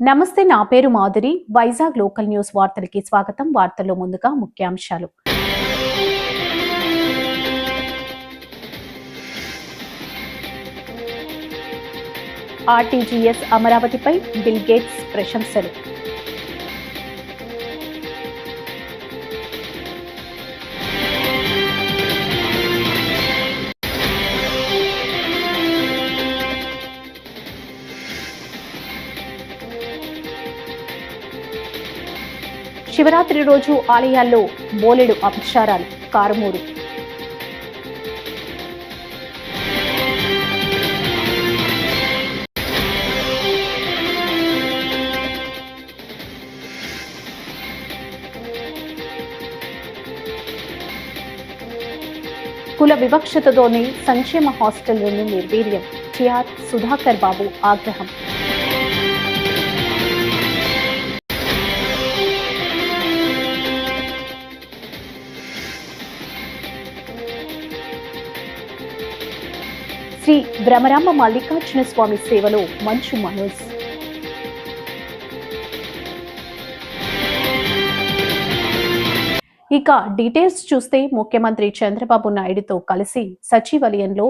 నమస్తే, నా పేరు మాధురి. వైజాగ్ లోకల్ న్యూస్ వార్తలకి స్వాగతం. వార్తల్లో ముందుగా ముఖ్యాంశాలు. ఆర్టీజీఎస్ అమరావతిపై బిల్ గేట్స్ ప్రశంసలు. శివరాత్రి రోజు ఆలయాల్లో బోలెడు అపచారాలు. కారుమూరు. కుల వివక్షతతోనే సంక్షేమ హాస్టళ్లను నిర్వీర్యం. టిఆర్ సుధాకర్ బాబు ఆగ్రహం. శ్రీ భ్రమరాంబ మల్లికార్జున స్వామి సేవలో మంచు మనోజ్. ఇక డీటెయిల్స్ చూస్తే, ముఖ్యమంత్రి చంద్రబాబు నాయుడుతో కలిసి సచివాలయంలో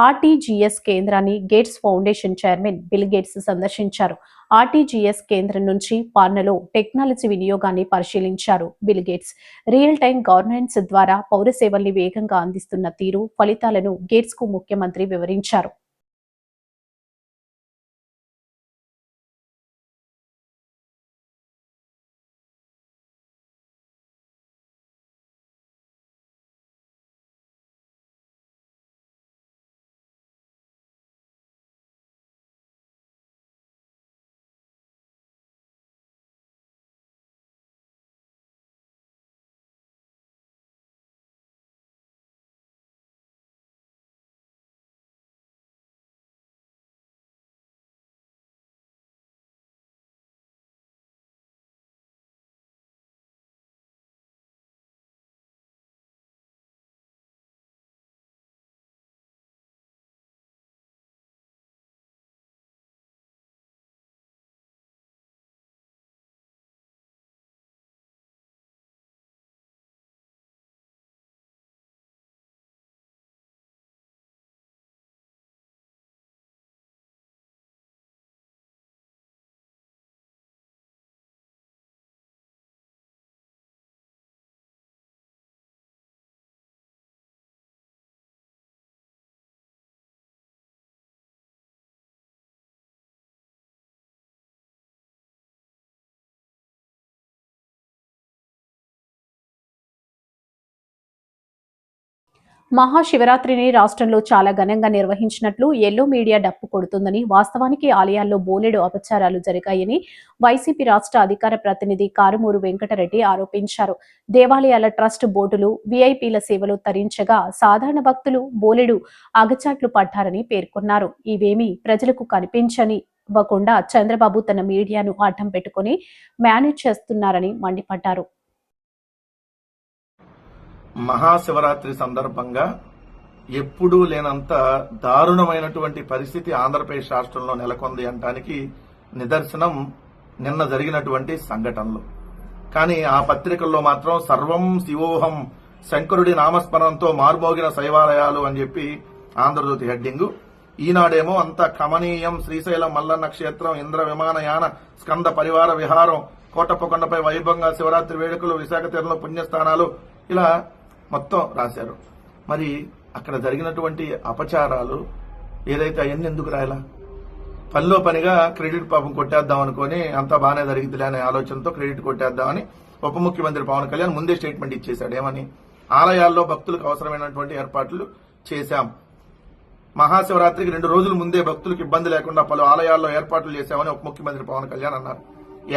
ఆర్టీజీఎస్ కేంద్రాన్ని gates foundation chairman bill gates సందర్శించారు. ఆర్టీజీఎస్ కేంద్రం నుంచి పాలనలో టెక్నాలజీ వినియోగాన్ని పరిశీలించారు bill gates. Real time governance ద్వారా పౌర సేవల్ని వేగంగా అందిస్తున్న తీరు, ఫలితాలను గేట్స్ కు ముఖ్యమంత్రి వివరించారు. మహాశివరాత్రిని రాష్ట్రంలో చాలా ఘనంగా నిర్వహించినట్లు ఎల్లో మీడియా డప్పు కొడుతుందని, వాస్తవానికి ఆలయాల్లో బోలెడు అపచారాలు జరిగాయని వైసీపీ రాష్ట్ర అధికార ప్రతినిధి కారుమూరు వెంకటరెడ్డి ఆరోపించారు. దేవాలయాల ట్రస్ట్ బోర్డులు వీఐపీల సేవలు తరించగా సాధారణ భక్తులు బోలెడు అగచాట్లు పడ్డారని పేర్కొన్నారు. ఇవేమీ ప్రజలకు కనిపించనివ్వకుండా చంద్రబాబు తన మీడియాను అడ్డం పెట్టుకుని మేనేజ్ చేస్తున్నారని మండిపడ్డారు. మహాశివరాత్రి సందర్భంగా ఎప్పుడూ లేనంత దారుణమైనటువంటి పరిస్థితి ఆంధ్రప్రదేశ్ రాష్ట్రంలో నెలకొంది అనడానికి నిదర్శనం నిన్న జరిగినటువంటి సంఘటనలు. కానీ ఆ పత్రికల్లో మాత్రం సర్వం శివోహం, శంకరుడి నామస్మరణంతో మారుమోగిన శైవాలయాలు అని చెప్పి ఆంధ్రజ్యోతి హెడ్డింగు. ఈనాడేమో అంత కమనీయం, శ్రీశైలం మల్లన్న క్షేత్రం, ఇంద్ర విమానయాన స్కంద పరివార విహారం, కోటప్పకొండపై వైభవంగా శివరాత్రి వేడుకలు, విశాఖ తీరంలో పుణ్యస్థానాలు, ఇలా మొత్తం రాశారు. మరి అక్కడ జరిగినటువంటి అపచారాలు ఏదైతే అవన్నీ ఎందుకు రాయాలా? పనిలో పనిగా క్రెడిట్ పాపం కొట్టేద్దాం అనుకుని అంతా బాగానే జరిగిందిలే అనే ఆలోచనతో క్రెడిట్ కొట్టేద్దామని ఉప ముఖ్యమంత్రి పవన్ కళ్యాణ్ ముందే స్టేట్మెంట్ ఇచ్చేశాడు. ఏమని? ఆలయాల్లో భక్తులకు అవసరమైనటువంటి ఏర్పాట్లు చేశాం, మహాశివరాత్రికి 2 రోజుల ముందే భక్తులకు ఇబ్బంది లేకుండా పలు ఆలయాల్లో ఏర్పాట్లు చేశామని ఉప ముఖ్యమంత్రి పవన్ కళ్యాణ్ అన్నారు.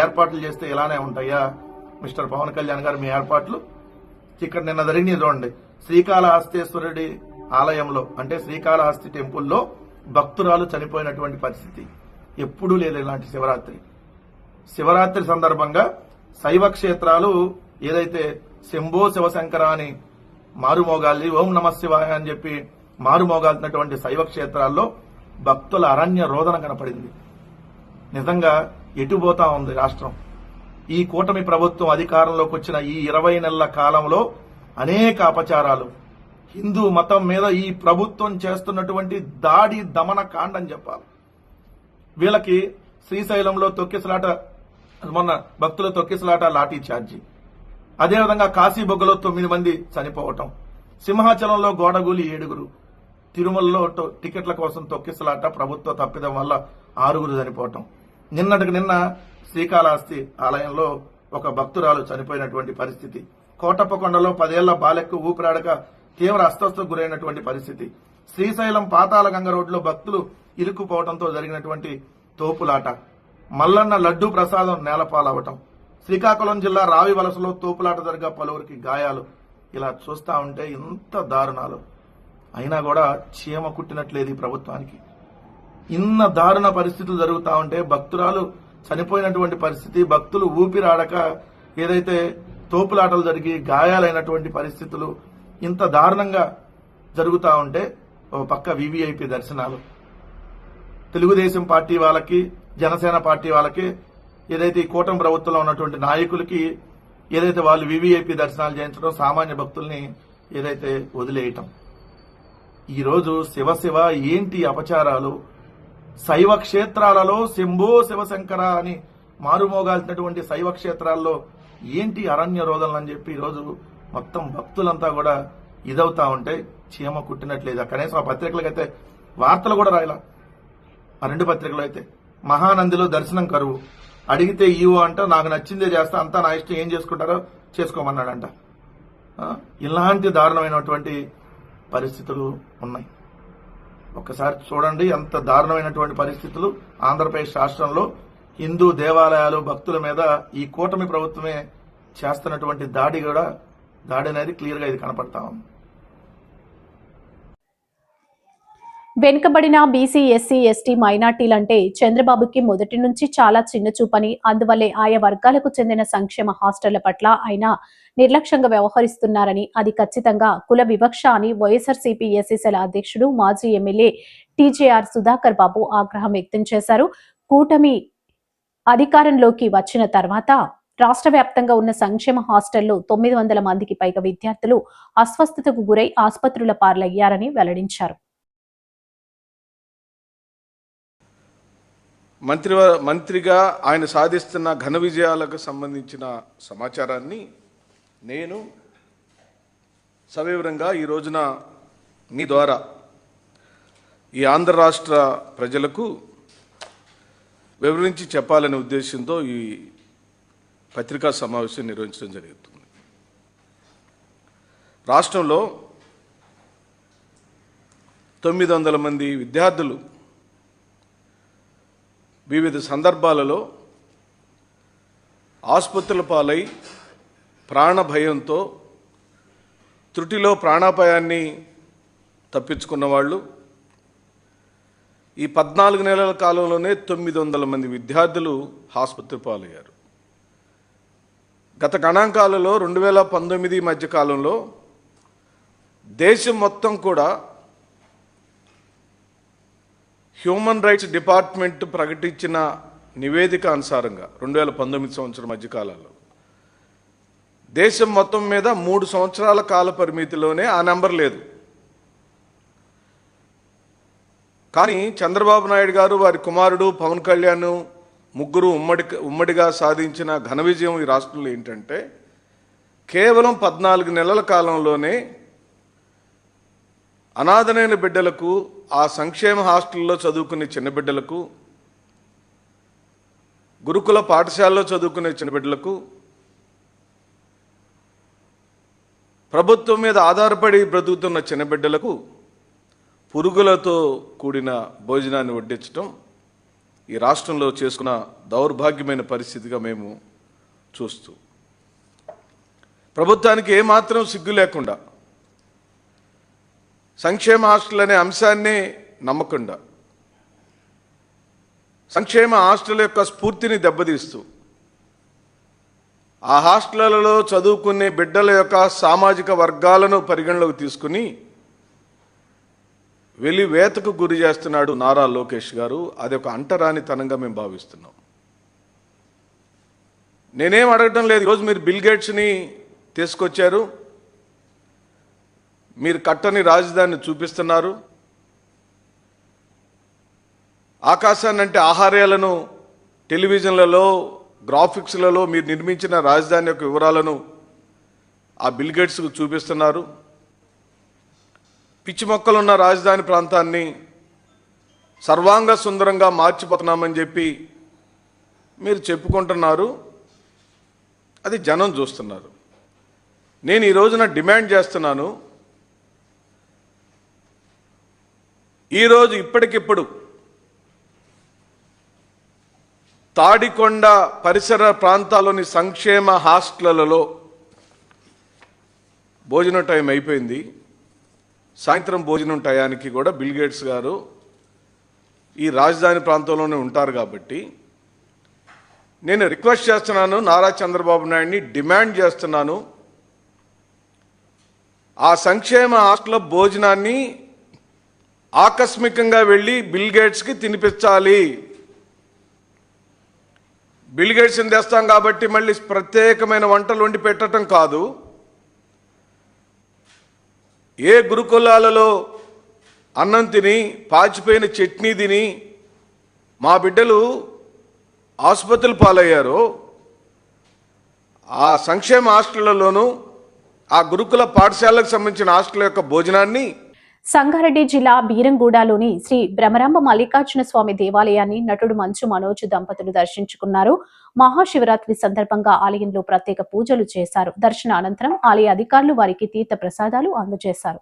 ఏర్పాట్లు చేస్తే ఇలానే ఉంటాయా మిస్టర్ పవన్ కళ్యాణ్ గారు? మీ ఏర్పాట్లు ఇక్కడ నిన్న జరిగింది చూడండి. శ్రీకాళహస్తీశ్వరుడి ఆలయంలో, అంటే శ్రీకాళహస్తి టెంపుల్లో భక్తురాలు చనిపోయినటువంటి పరిస్థితి ఎప్పుడూ లేదు ఇలాంటి శివరాత్రి సందర్భంగా శైవ క్షేత్రాలు ఏదైతే శంభో శివశంకర అని మారుమోగాలి, ఓం నమ శివాయ అని చెప్పి మారుమోగాల్సినటువంటి శైవ క్షేత్రాల్లో భక్తుల అరణ్య రోదన కనపడింది. నిజంగా ఎటుపోతా ఉంది రాష్ట్రం? ఈ కూటమి ప్రభుత్వం అధికారంలోకి వచ్చిన ఈ 20 నెలల కాలంలో అనేక అపచారాలు, హిందూ మతం మీద ఈ ప్రభుత్వం చేస్తున్నటువంటి దాడి దమన కాండం చెప్పాలి. వీళ్ళకి శ్రీశైలంలో తొక్కిసలాట, మొన్న భక్తుల తొక్కిసలాట, లాఠీ ఛార్జీ, అదేవిధంగా కాశీబొగ్గలో 9 మంది చనిపోవటం, సింహాచలంలో గోడగూలి 7, తిరుమలలో టికెట్ల కోసం తొక్కిసలాట, ప్రభుత్వ తప్పిదం వల్ల 6 చనిపోవటం, నిన్నటికి నిన్న శ్రీకాళహస్తి ఆలయంలో ఒక భక్తురాలు చనిపోయినటువంటి పరిస్థితి, కోటప్పకొండలో 10 ఏళ్ల బాలెక్కు ఊపిరాడక తీవ్ర అస్వస్థకు గురైనటువంటి పరిస్థితి, శ్రీశైలం పాతాళ గంగ రోడ్లో భక్తులు ఇరుక్కుపోవడంతో జరిగినటువంటి తోపులాట, మల్లన్న లడ్డూ ప్రసాదం నేలపాలవటం, శ్రీకాకుళం జిల్లా రావి వలసలో తోపులాట జరగా పలువురికి గాయాలు. ఇలా చూస్తా ఉంటే ఇంత దారుణాలు అయినా కూడా చీమ కుట్టినట్లేదు ఈ ప్రభుత్వానికి. ఇన్న దారుణ పరిస్థితులు జరుగుతా ఉంటే, భక్తురాలు చనిపోయినటువంటి పరిస్థితి, భక్తులు ఊపిరాడక ఏదైతే తోపులాటలు జరిగి గాయాలైనటువంటి పరిస్థితులు ఇంత దారుణంగా జరుగుతా ఉంటే, ఓ పక్క వివిఐపి దర్శనాలు, తెలుగుదేశం పార్టీ వాళ్ళకి, జనసేన పార్టీ వాళ్ళకి, ఏదైతే ఈ కూటమి ప్రభుత్వంలో ఉన్నటువంటి నాయకులకి ఏదైతే వాళ్ళు వివిఐపి దర్శనాలు చేయించడం, సామాన్య భక్తుల్ని ఏదైతే వదిలేయటం. ఈరోజు శివ ఏంటి అపచారాలు? శైవ క్షేత్రాలలో శంభో శివశంకర అని మారుమోగాల్సినటువంటి శైవ క్షేత్రాల్లో ఏంటి అరణ్య రోదనలు అని చెప్పి ఈరోజు మొత్తం భక్తులంతా కూడా ఇదవుతా ఉంటే చీమ కుట్టినట్లేదు. కనీసం ఆ పత్రికలకైతే వార్తలు కూడా రాయలా. ఆ 2 పత్రికలు అయితే మహానందిలో దర్శనం కరువు, అడిగితే ఈవో అంట నాకు నచ్చిందే చేస్తా, అంతా నా ఇష్టం, ఏం చేసుకుంటారో చేసుకోమన్నాడంట. ఇలాంటి దారుణమైనటువంటి పరిస్థితులు ఉన్నాయి. ఒక్కసారి చూడండి ఎంత దారుణమైనటువంటి పరిస్థితులు ఆంధ్రప్రదేశ్ రాష్ట్రంలో హిందూ దేవాలయాలు, భక్తుల మీద ఈ కూటమి ప్రభుత్వమే చేస్తున్నటువంటి దాడి అనేది క్లియర్ గా ఇది కనపడతా ఉంది. వెనుకబడిన బీసీ, ఎస్సీ, ఎస్టీ, మైనార్టీలంటే చంద్రబాబుకి మొదటి నుంచి చాలా చిన్న చూపని, అందువల్లే ఆయా వర్గాలకు చెందిన సంక్షేమ హాస్టళ్ల పట్ల ఆయన నిర్లక్ష్యంగా వ్యవహరిస్తున్నారని, అది ఖచ్చితంగా కుల వివక్ష అని వైఎస్ఆర్సీపీ ఎస్సీసీల అధ్యక్షుడు, మాజీ ఎమ్మెల్యే టీజేఆర్ సుధాకర్ బాబు ఆగ్రహం వ్యక్తం చేశారు. కూటమి అధికారంలోకి వచ్చిన తర్వాత రాష్ట్ర వ్యాప్తంగా ఉన్న సంక్షేమ హాస్టల్లో 900 మందికి పైగా విద్యార్థులు అస్వస్థతకు గురై ఆసుపత్రుల పాలయ్యారని వెల్లడించారు. మంత్రిగా ఆయన సాధిస్తున్న ఘన విజయాలకు సంబంధించిన సమాచారాన్ని నేను సవివరంగా ఈ రోజున మీ ద్వారా ఈ ఆంధ్ర రాష్ట్ర ప్రజలకు వివరించి చెప్పాలనే ఉద్దేశంతో ఈ పత్రికా సమావేశం నిర్వహించడం జరుగుతుంది. రాష్ట్రంలో 900 మంది విద్యార్థులు వివిధ సందర్భాలలో ఆసుపత్రుల పాలై ప్రాణ భయంతో త్రుటిలో ప్రాణాపాయాన్ని తప్పించుకున్న వాళ్ళు ఈ 14 నెలల కాలంలోనే 900 మంది విద్యార్థులు ఆసుపత్రి పాలయ్యారు. గత గణాంకాలలో 2019 మధ్య కాలంలో దేశం మొత్తం కూడా హ్యూమన్ రైట్స్ డిపార్ట్మెంట్ ప్రకటించిన నివేదిక అనుసారంగా 2019 సంవత్సరం మధ్యకాలంలో దేశం మొత్తం మీద 3 సంవత్సరాల కాల పరిమితిలోనే ఆ నెంబర్ లేదు. కానీ చంద్రబాబు నాయుడు గారు, వారి కుమారుడు పవన్ కళ్యాణ్ ముగ్గురు ఉమ్మడిగా సాధించిన ఘన విజయం ఈ రాష్ట్రంలో ఏంటంటే కేవలం 14 నెలల కాలంలోనే అనాథనైన బిడ్డలకు, ఆ సంక్షేమ హాస్టల్లో చదువుకునే చిన్న బిడ్డలకు, గురుకుల పాఠశాలలో చదువుకునే చిన్న బిడ్డలకు, ప్రభుత్వం మీద ఆధారపడి బ్రతుకుతున్న చిన్న బిడ్డలకు పురుగులతో కూడిన భోజనాన్ని వడ్డించడం ఈ రాష్ట్రంలో చేసుకున్న దౌర్భాగ్యమైన పరిస్థితిగా మేము చూస్తూ, ప్రభుత్వానికి ఏమాత్రం సిగ్గు లేకుండా సంక్షేమ హాస్టల్ అనే అంశాన్ని నమ్మకుండా, సంక్షేమ హాస్టల్ యొక్క స్ఫూర్తిని దెబ్బతీస్తూ, ఆ హాస్టళ్లలో చదువుకునే బిడ్డల యొక్క సామాజిక వర్గాలను పరిగణలోకి తీసుకుని వెలివేతకు గురి చేస్తున్నాడు నారా లోకేష్ గారు. అది ఒక అంటరానితనంగా మేము భావిస్తున్నాం. నేనేం అడగటం లేదు. ఈరోజు మీరు బిల్ గేట్స్ని తీసుకొచ్చారు, మీరు కట్టని రాజధానిని చూపిస్తున్నారు. ఆకాశాన్ని అంటే ఆహార్యాలను టెలివిజన్లలో గ్రాఫిక్స్లలో మీరు నిర్మించిన రాజధాని యొక్క వివరాలను ఆ బిల్ గేట్స్కు చూపిస్తున్నారు. పిచ్చి మొక్కలున్న రాజధాని ప్రాంతాన్ని సర్వాంగ సుందరంగా మార్చిపోతున్నామని చెప్పి మీరు చెప్పుకుంటున్నారు. అది జనం చూస్తున్నారు. నేను ఈ రోజున డిమాండ్ చేస్తున్నాను, ఈరోజు ఇప్పటికిప్పుడు తాడికొండ పరిసర ప్రాంతాల్లోని సంక్షేమ హాస్టళ్లలో భోజనం టైం అయిపోయింది. సాయంత్రం భోజనం టయానికి కూడా బిల్ గేట్స్ గారు ఈ రాజధాని ప్రాంతంలోనే ఉంటారు. కాబట్టి నేను రిక్వెస్ట్ చేస్తున్నాను, నారా చంద్రబాబు నాయుడిని డిమాండ్ చేస్తున్నాను, ఆ సంక్షేమ హాస్టల్ భోజనాన్ని ఆకస్మికంగా వెళ్ళి బిల్ గేట్స్కి తినిపించాలి. బిల్ గేట్స్ని తెస్తాం కాబట్టి మళ్ళీ ప్రత్యేకమైన వంటలు వండి పెట్టడం కాదు. ఏ గురుకులాలలో అన్నం తిని పాచిపోయిన చట్నీ తిని మా బిడ్డలు ఆసుపత్రులు పాలయ్యారో, ఆ సంక్షేమ హాస్టళ్లలోనూ ఆ గురుకుల పాఠశాలకు సంబంధించిన హాస్టల్ యొక్క భోజనాన్ని సంగారెడ్డి జిల్లా బీరంగూడలోని శ్రీ బ్రహ్మరాంబ మల్లికార్జున స్వామి దేవాలయాన్ని నటుడు మంచు మనోజ్ దంపతులు దర్శించుకున్నారు. మహాశివరాత్రి సందర్భంగా ఆలయంలో ప్రత్యేక పూజలు చేశారు. దర్శన అనంతరం ఆలయ అధికారులు వారికి తీర్థ ప్రసాదాలు అందజేశారు.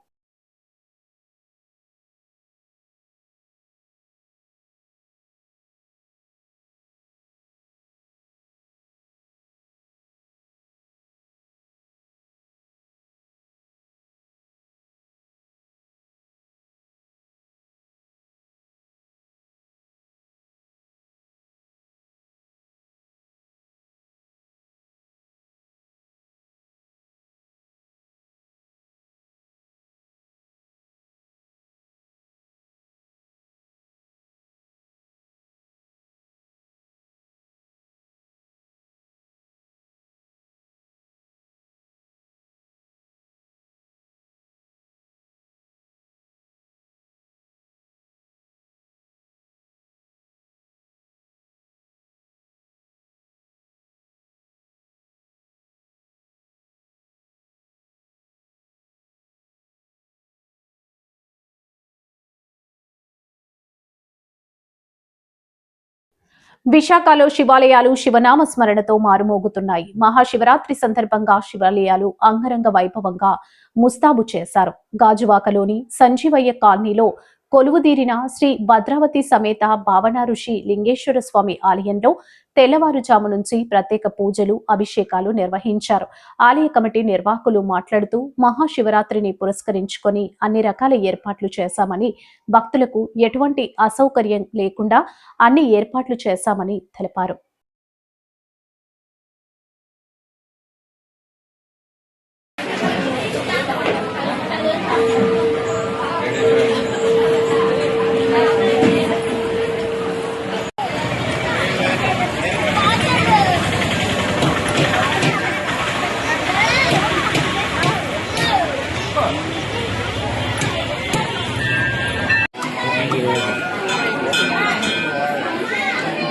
విశాఖలో శివాలయాలు శివనామ స్మరణతో మారుమోగుతున్నాయి. మహాశివరాత్రి సందర్భంగా శివాలయాలు అంగరంగ వైభవంగా ముస్తాబు చేశారు. గాజువాకలోని సంజీవయ్య కాలనీలో కొలువుదీరిన శ్రీ భద్రావతి సమేత భావన ఋషి లింగేశ్వర స్వామి ఆలయంలో తెల్లవారుజాము నుంచి ప్రత్యేక పూజలు, అభిషేకాలు నిర్వహించారు. ఆలయ కమిటీ నిర్వాహకులు మాట్లాడుతూ మహాశివరాత్రిని పురస్కరించుకొని అన్ని రకాల ఏర్పాట్లు చేశామని, భక్తులకు ఎటువంటి అసౌకర్యం లేకుండా అన్ని ఏర్పాట్లు చేశామని తెలిపారు.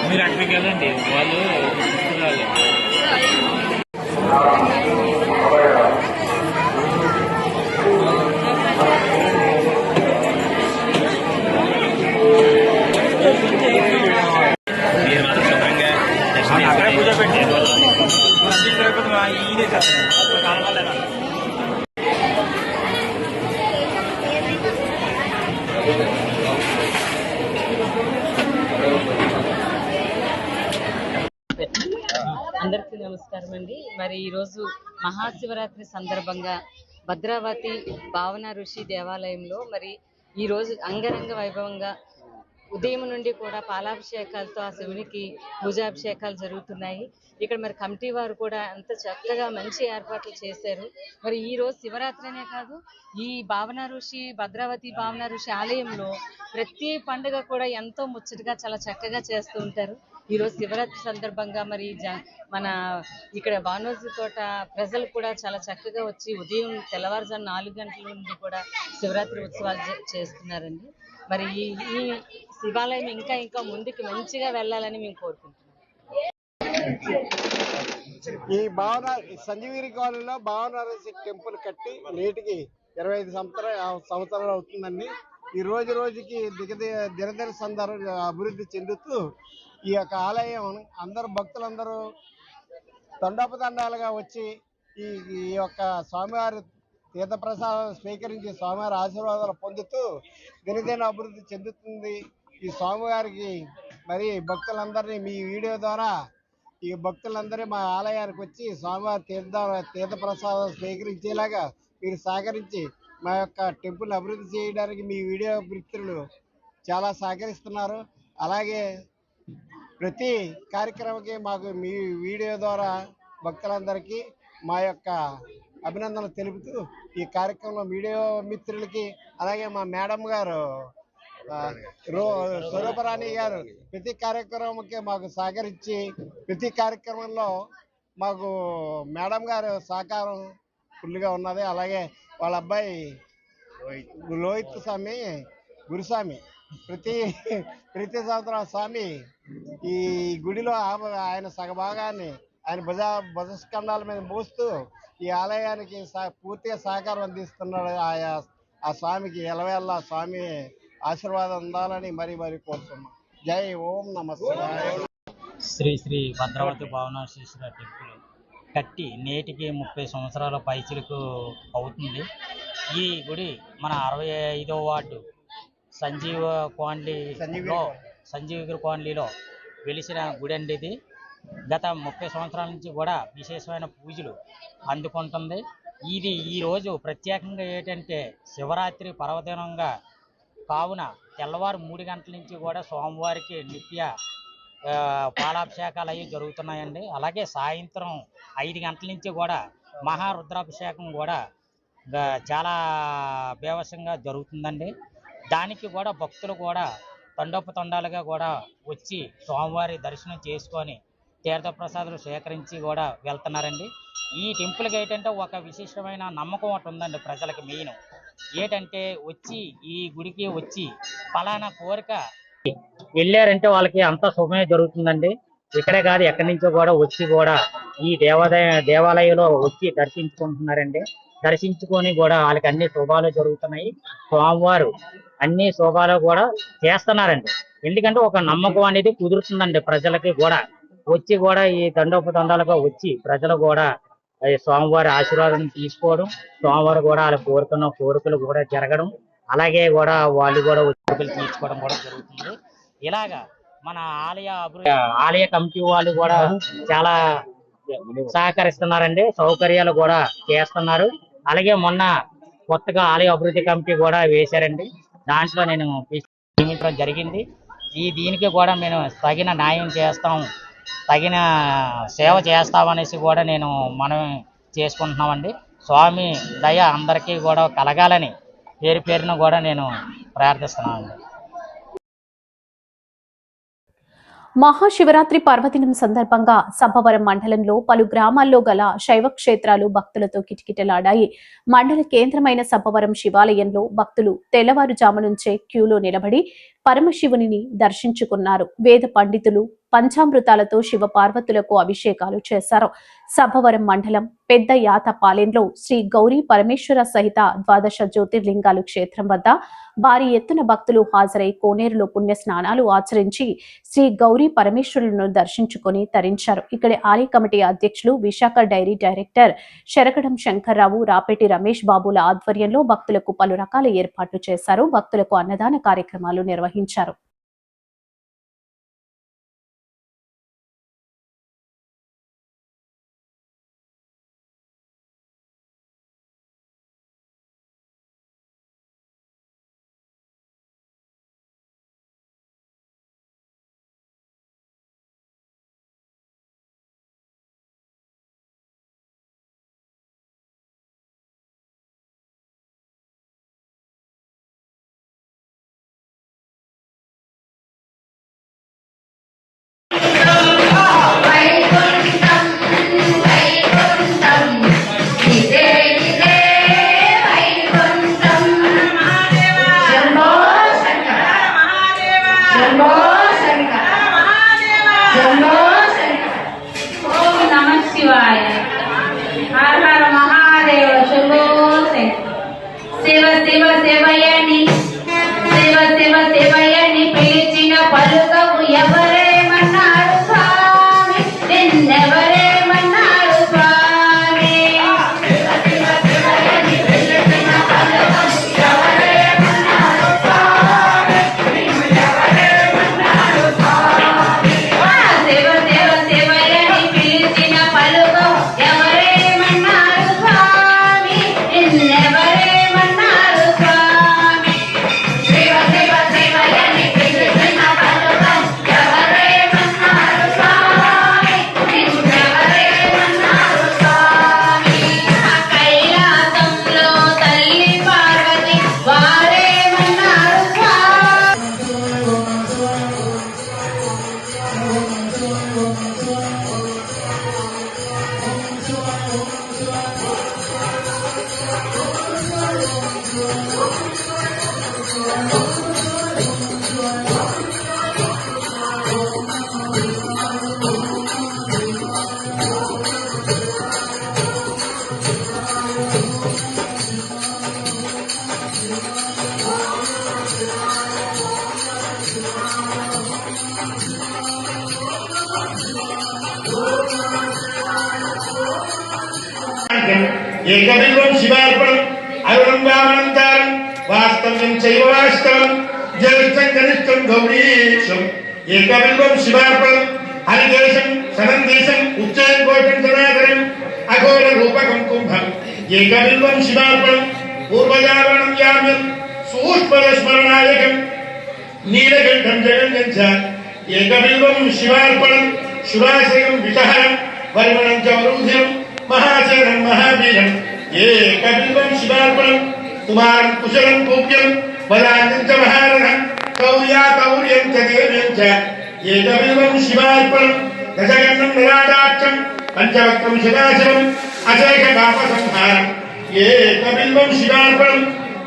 మీరు అక్కడికి వెళ్ళండి, వాళ్ళు తీసుకురావాలి. మీరు మాత్రం శుభ్రంగా పూజ పెట్టి ఈయనే కావాలి. అందరికీ నమస్కారం అండి. మరి ఈరోజు మహాశివరాత్రి సందర్భంగా భద్రావతి భావన ఋషి దేవాలయంలో మరి ఈరోజు అంగరంగ వైభవంగా ఉదయం నుండి కూడా పాలాభిషేకాలతో ఆ శివునికి పూజాభిషేకాలు జరుగుతున్నాయి. ఇక్కడ మరి కమిటీ వారు కూడా అంత చక్కగా మంచి ఏర్పాట్లు చేశారు. మరి ఈ రోజు శివరాత్రి అనే కాదు, ఈ భావన ఋషి భద్రావతి భావన ఋషి ఆలయంలో ప్రతి పండుగ కూడా ఎంతో ముచ్చటగా చాలా చక్కగా చేస్తూ ఉంటారు. ఈ రోజు శివరాత్రి సందర్భంగా మరి మన ఇక్కడ బానోజీ తోట ప్రజలు కూడా చాలా చక్కగా వచ్చి ఉదయం తెల్లవారుజాము 4 గంటల నుండి కూడా శివరాత్రి ఉత్సవాలు చేస్తున్నారండి. మరి ఈ ఈ శివాలయం ఇంకా ఇంకా ముందుకు మంచిగా వెళ్ళాలని మేము కోరుకుంటున్నాం. ఈ భావన సంజీవిని కాలనీలో భావనరసి టెంపుల్ కట్టి నేటికి 25 సంవత్సరాలు అవుతుందండి. ఈ రోజుకి దినదిన అభివృద్ధి చెందుతూ ఈ యొక్క ఆలయం అందరూ భక్తులందరూ తండోపతండాలుగా వచ్చి ఈ యొక్క స్వామివారి తీర్థప్రసాదాలు స్వీకరించి స్వామివారి ఆశీర్వాదాలు పొందుతూ దినదిన అభివృద్ధి చెందుతుంది. ఈ స్వామివారికి మరి భక్తులందరినీ మీ వీడియో ద్వారా ఈ భక్తులందరూ మా ఆలయానికి వచ్చి స్వామివారి తీర్థప్రసాదాలు స్వీకరించేలాగా మీరు సహకరించి మా యొక్క టెంపుల్ అభివృద్ధి చేయడానికి మీ వీడియో మిత్రులు చాలా సహకరిస్తున్నారు. అలాగే ప్రతి కార్యక్రమానికి మాకు మీ వీడియో ద్వారా భక్తులందరికీ మా యొక్క అభినందనలు తెలుపుతూ ఈ కార్యక్రమంలో వీడియో మిత్రులకి అలాగే మా మేడం గారు స్వరూపరాణి గారు ప్రతి కార్యక్రమంకి మాకు సహకరించి ప్రతి కార్యక్రమంలో మాకు మేడం గారు సహకారం ఫుల్గా ఉన్నది. అలాగే వాళ్ళ అబ్బాయి లోహిత్ స్వామి గురుస్వామి ప్రతి సంవత్సరం స్వామి ఈ గుడిలో ఆయన సగభాగాన్ని ఆయన భుజస్కంధాల మీద మోస్తూ ఈ ఆలయానికి పూర్తిగా సహకారం అందిస్తున్నాడు. ఆ స్వామికి ఎలవేళ్ళ స్వామి ఆశీర్వాదం ఉండాలని మరీ కోరుతున్నాం. జై ఓం నమస్తే. శ్రీ శ్రీ భద్రావతి భావనాశీశ్వర టెంపుల్ కట్టి నేటికి 30 సంవత్సరాల పైచిలకు అవుతుంది. ఈ గుడి మన 65వ వార్డు సంజీవ కాలనీలో వెలిసిన గుడి అండి. ఇది గత 30 సంవత్సరాల నుంచి కూడా విశేషమైన పూజలు అందుకుంటుంది. ఇది ఈరోజు ప్రత్యేకంగా ఏంటంటే శివరాత్రి పర్వదినంగా కావున తెల్లవారు 3 గంటల నుంచి కూడా స్వామివారికి నిత్య పాలాభిషేకాలు అవి జరుగుతున్నాయండి. అలాగే సాయంత్రం 5 గంటల నుంచి కూడా మహారుద్రాభిషేకం కూడా చాలా బేవసంగా జరుగుతుందండి. దానికి కూడా భక్తులు కూడా తండోపతండాలుగా కూడా వచ్చి స్వామివారి దర్శనం చేసుకొని తీర్థప్రసాదాలు సేకరించి కూడా వెళ్తున్నారండి. ఈ టెంపుల్కి ఏంటంటే ఒక విశేషమైన నమ్మకం ఒకటి ఉందండి ప్రజలకి. మెయిన్ ఏంటంటే వచ్చి ఈ గుడికి వచ్చి ఫలానా కోరిక వెళ్ళారంటే వాళ్ళకి అంత శుభమే జరుగుతుందండి. ఇక్కడే కాదు ఎక్కడి నుంచో కూడా వచ్చి కూడా ఈ దేవాలయంలో వచ్చి దర్శించుకుంటున్నారండి. దర్శించుకొని కూడా వాళ్ళకి అన్ని శుభాలు జరుగుతున్నాయి. స్వామివారు అన్ని శుభాలు కూడా చేస్తున్నారండి. ఎందుకంటే ఒక నమ్మకం అనేది కుదురుతుందండి ప్రజలకి కూడా. వచ్చి కూడా ఈ దండోపదండాలుగా వచ్చి ప్రజలు కూడా స్వామివారి ఆశీర్వాదం తీసుకోవడం, స్వామివారు కూడా వాళ్ళ కోరుకున్న కోరికలు కూడా జరగడం, అలాగే కూడా వాళ్ళు కూడా కోరికలు తీర్చుకోవడం కూడా జరుగుతుంది. ఇలాగా మన ఆలయ కమిటీ వాళ్ళు కూడా చాలా సహకరిస్తున్నారండి. సౌకర్యాలు కూడా చేస్తున్నారు. అలాగే మొన్న కొత్తగా ఆలయ అభివృద్ధి కమిటీ కూడా వేశారండి. దాంట్లో నేను నియమించడం జరిగింది. దీనికి కూడా మేము తగిన న్యాయం చేస్తాం, తగిన సేవ చేస్తామనేసి కూడా నేను మనం చేసుకుంటున్నామండి. స్వామి దయ అందరికీ కూడా కలగాలని పేరున కూడా నేను ప్రార్థిస్తున్నానండి. మహాశివరాత్రి పర్వదినం సందర్భంగా సబ్బవరం మండలంలో పలు గ్రామాల్లో గల శైవ క్షేత్రాలు భక్తులతో కిటకిటలాడాయి. మండల కేంద్రమైన సబ్బవరం శివాలయంలో భక్తులు తెల్లవారుజాము నుంచే క్యూలో నిలబడి పరమశివుని దర్శించుకున్నారు. వేద పండితులు పంచామృతాలతో శివ పార్వతులకు అభిషేకాలు చేశారు. సబ్బవరం మండలం పెద్ద యాతపాలెంలో శ్రీ గౌరీ పరమేశ్వర సహిత 12 జ్యోతిర్లింగాలు క్షేత్రం వద్ద భారీ ఎత్తున భక్తులు హాజరై కోనేరులో పుణ్య స్నానాలు ఆచరించి శ్రీ గౌరీ పరమేశ్వరులను దర్శించుకుని తరించారు. ఇక్కడి ఆలయ కమిటీ అధ్యక్షులు, విశాఖ డైరీ డైరెక్టర్ శరకడం శంకర్రావు, రాపెటి రమేష్ బాబుల ఆధ్వర్యంలో భక్తులకు పలు రకాల ఏర్పాట్లు చేశారు. భక్తులకు అన్నదాన కార్యక్రమాలు నిర్వహించారు. శివాయ. హర హర మహాదేవ శంభో శంకర. శివ శివ శివయని శివ శివ శివయని పిలిచిన పలుకవు ఎవరేమన్నారు స్వామి, నిన్నెవరేమన్నారు స్వామి. శివ శివ శివయని పిలిచిన పలుకవు ఎవరేమన్నారు స్వామి, నిన్నెవరేమన్నారు స్వామి. శివ శివ శివయని పిలిచిన పలుకవు ఎవరేమన్నారు స్వామి, నిన్నెవరేమన్నారు స్వామి. శివ శివ శివయని పిలిచిన పలుకవు ఎవరేమన్నారు స్వామి, నిన్నెవరేమన్నారు స్వామి. కైలాసంలో తల్లి పార్వతి వారేమన్నారు స్వామి. ఏకబిల్వం శివార్పణం అరుణంగామనంతారం వాస్తవ్యం చైవ వాస్తవం జ్యేష్ఠం కనిష్టం గౌరీశం. ఏకబిల్వం శివార్పణం హరిదేశం సనందేశం ఉచ్చైకోటం సనాతనం అఘోర రూపకం కుంభం. ఏకబిల్వం శివార్పణం పూర్వజావరణం యామ్యం సూక్ష్మర స్మరణాయకం నీలకంఠం జగన్నం చ. ఏకబిల్వం శివార్పణం శురాశయం విషహరం పరిమళం చ వరుధిరం महाचरण महावीरम. एकबिल्वं शिवार्पणं कुमारं कुशलं पूज्यं वदान्यं च महारणं कौर्या कौर्यं च देव्यं च. एकबिल्वं शिवार्पणं दशगन्नं नराटाक्षं पञ्चवक्त्रं सदाशिवं अशेषपापसंहारम्. एकबिल्वं शिवार्पणं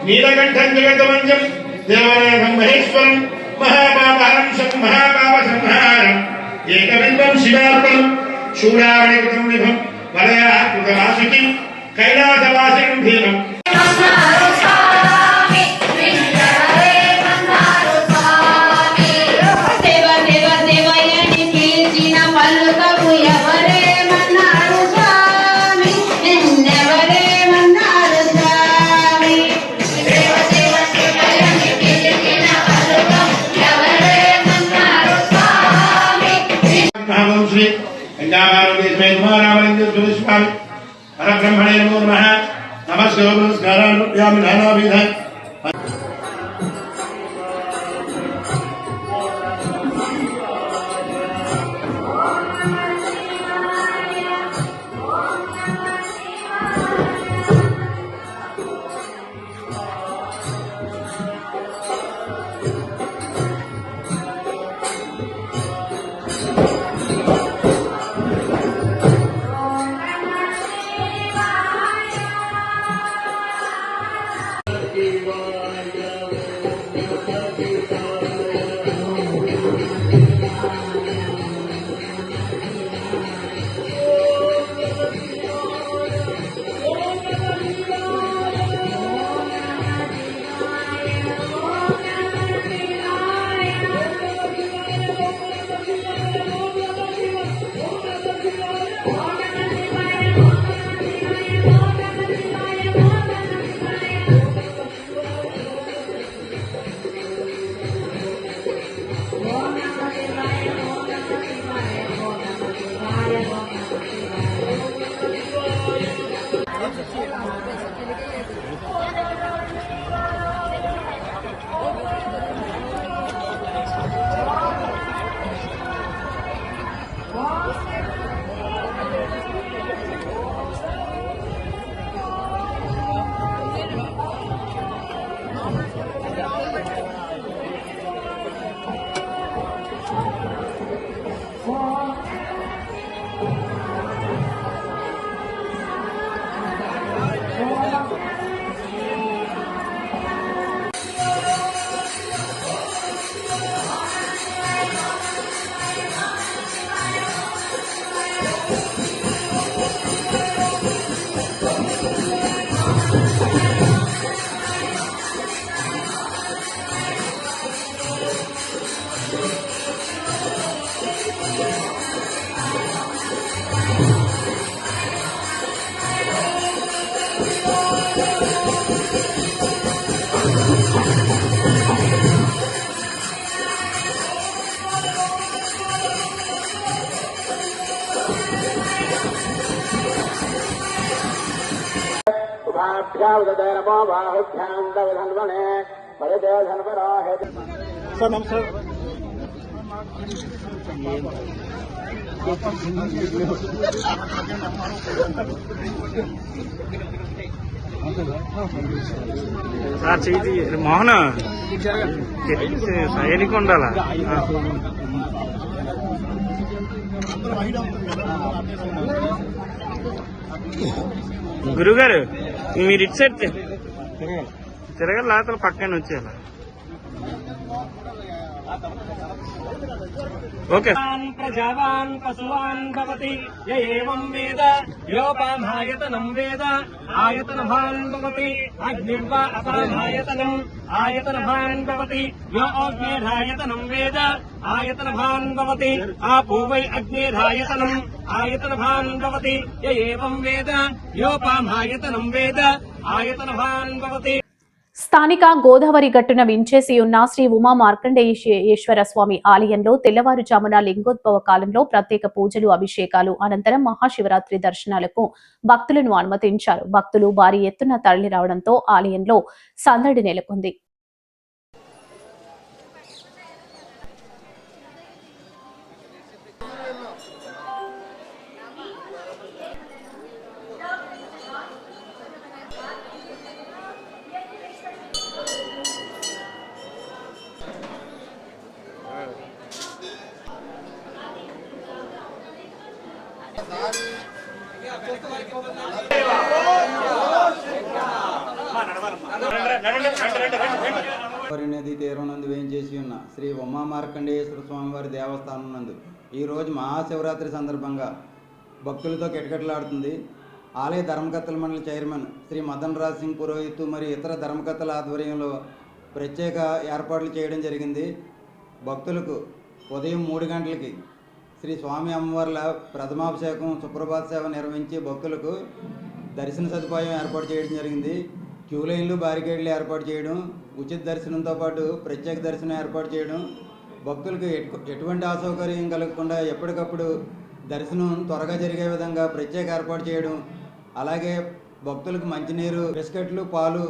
नीलकण्ठं जगदवन्द्यं देवनाथं महेश्वरं महापापहंसं महापापसंहारम्. एकबिल्वं शिवार्पणं शूरावणिकृतं विभं వలయా కృతవాసుకి కైలాసవాసికం భీమం. శివ శివ శివయని పిలిచిన పలుకవు ఎవరేమన్నారు స్వామి, నిన్నెవరేమన్నారు స్వామి. శివ శివ శివయని పిలిచిన పలుకవు ఎవరేమన్నారు స్వామి. శ్రీ పరబ్రహ్మణే నమో నమః. నమస్కారాన్ని నానావిధ మోహన్ సైనిక ఉండాలా గురుగారు మీరు ఇటు సైడ్ తిరగల లాతల పక్కన వచ్చేయాల ఓకే ప్రజావాన్ పశువాన్ భవతి ఏవం వేద యోపామాయతనం వేద ఆయతనభాన్ భవతి అగ్నిర్వా అపామాయతనం ఆయతనభాన్ భవతి యో అగ్నిరాయతనం వేద ఆయతనభాన్ భవతి ఆపో వై అగ్నిరాయతనం ఆయతనభాన్ భవతి ఏవం వేద యోపామాయతనం వేద ఆయతనభాన్ భవతి. స్థానిక గోదావరి గట్టున వించేసి ఉన్న శ్రీ ఉమా మార్కండేయేశ్వర స్వామి ఆలయంలో తెల్లవారుజామున లింగోద్భవ కాలంలో ప్రత్యేక పూజలు, అభిషేకాలు అనంతరం మహాశివరాత్రి దర్శనాలకు భక్తులను అనుమతించారు. భక్తులు భారీ ఎత్తున తరలి రావడంతో ఆలయంలో సందడి నెలకొంది. నది తీరం నందు వేయించేసి ఉన్న శ్రీ ఉమా మార్కండేయేశ్వర స్వామివారి దేవస్థానం నందు ఈరోజు మహాశివరాత్రి సందర్భంగా భక్తులతో కిటకిటలాడుతుంది. ఆలయ ధర్మకర్తల మండలి చైర్మన్ శ్రీ మదన్ రాజ్ సింగ్ పురోహిత్ మరియు ఇతర ధర్మకర్తల ఆధ్వర్యంలో ప్రత్యేక ఏర్పాట్లు చేయడం జరిగింది. భక్తులకు ఉదయం 3 గంటలకి శ్రీ స్వామి అమ్మవార్ల ప్రథమాభిషేకం, సుప్రభాత సేవ నిర్వహించి భక్తులకు దర్శన సదుపాయం ఏర్పాటు చేయడం జరిగింది. క్యూ లైన్లు, బ్యారికేడ్లు ఏర్పాటు చేయడం, ఉచిత దర్శనంతో పాటు ప్రత్యేక దర్శనం ఏర్పాటు చేయడం, భక్తులకు ఎటువంటి అసౌకర్యం కలగకుండా ఎప్పటికప్పుడు దర్శనం త్వరగా జరిగే విధంగా ప్రత్యేక ఏర్పాటు చేయడం, అలాగే భక్తులకు మంచినీరు, బిస్కెట్లు, పాలు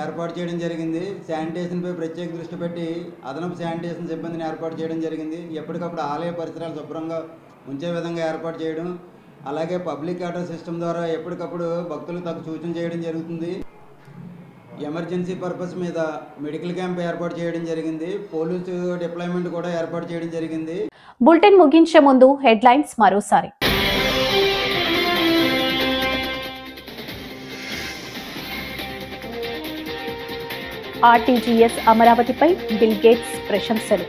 ఏర్పాటు చేయడం జరిగింది. శానిటేషన్పై ప్రత్యేక దృష్టి పెట్టి అదనపు శానిటేషన్ సిబ్బందిని ఏర్పాటు చేయడం జరిగింది. ఎప్పటికప్పుడు ఆలయ పరిసరాలు శుభ్రంగా ఉంచే విధంగా ఏర్పాటు చేయడం, అలాగే పబ్లిక్ వాటర్ సిస్టమ్ ద్వారా ఎప్పటికప్పుడు భక్తులకు తగు సూచన చేయడం జరుగుతుంది. ఎమర్జెన్సీ పర్పస్ మీద మెడికల్ క్యాంప్ ఏర్పాటు చేయడం జరిగింది. పోలీసు డిప్లాయ్మెంట్ కూడా ఏర్పాటు చేయడం జరిగింది. బులెటిన్ ముగించే ముందు హెడ్లైన్స్ మరోసారి. ఆర్టీజీఎస్ అమరావతిపై బిల్ గేట్స్ ప్రశంసలు.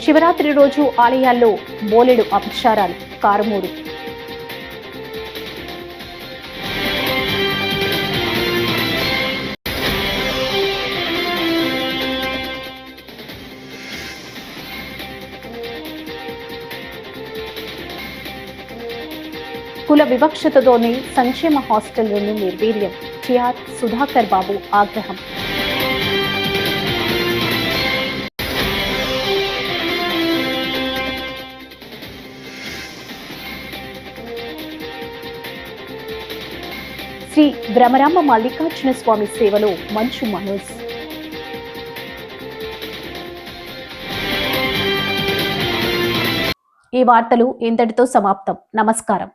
శివరాత్రి రోజు ఆలయాల్లో బోలెడు అపచారాలు, కారుమూరు. కుల వివక్షతతోనే సంక్షేమ హాస్టళ్లను నిర్వీర్యం. టిఆర్ సుధాకర్ బాబు ఆగ్రహం. శ్రీ భ్రమరాంబ మల్లికార్జున స్వామి సేవలో మంచు మనోజ్. ఈ వార్తలు ఇంతటితో సమాప్తం. నమస్కారం.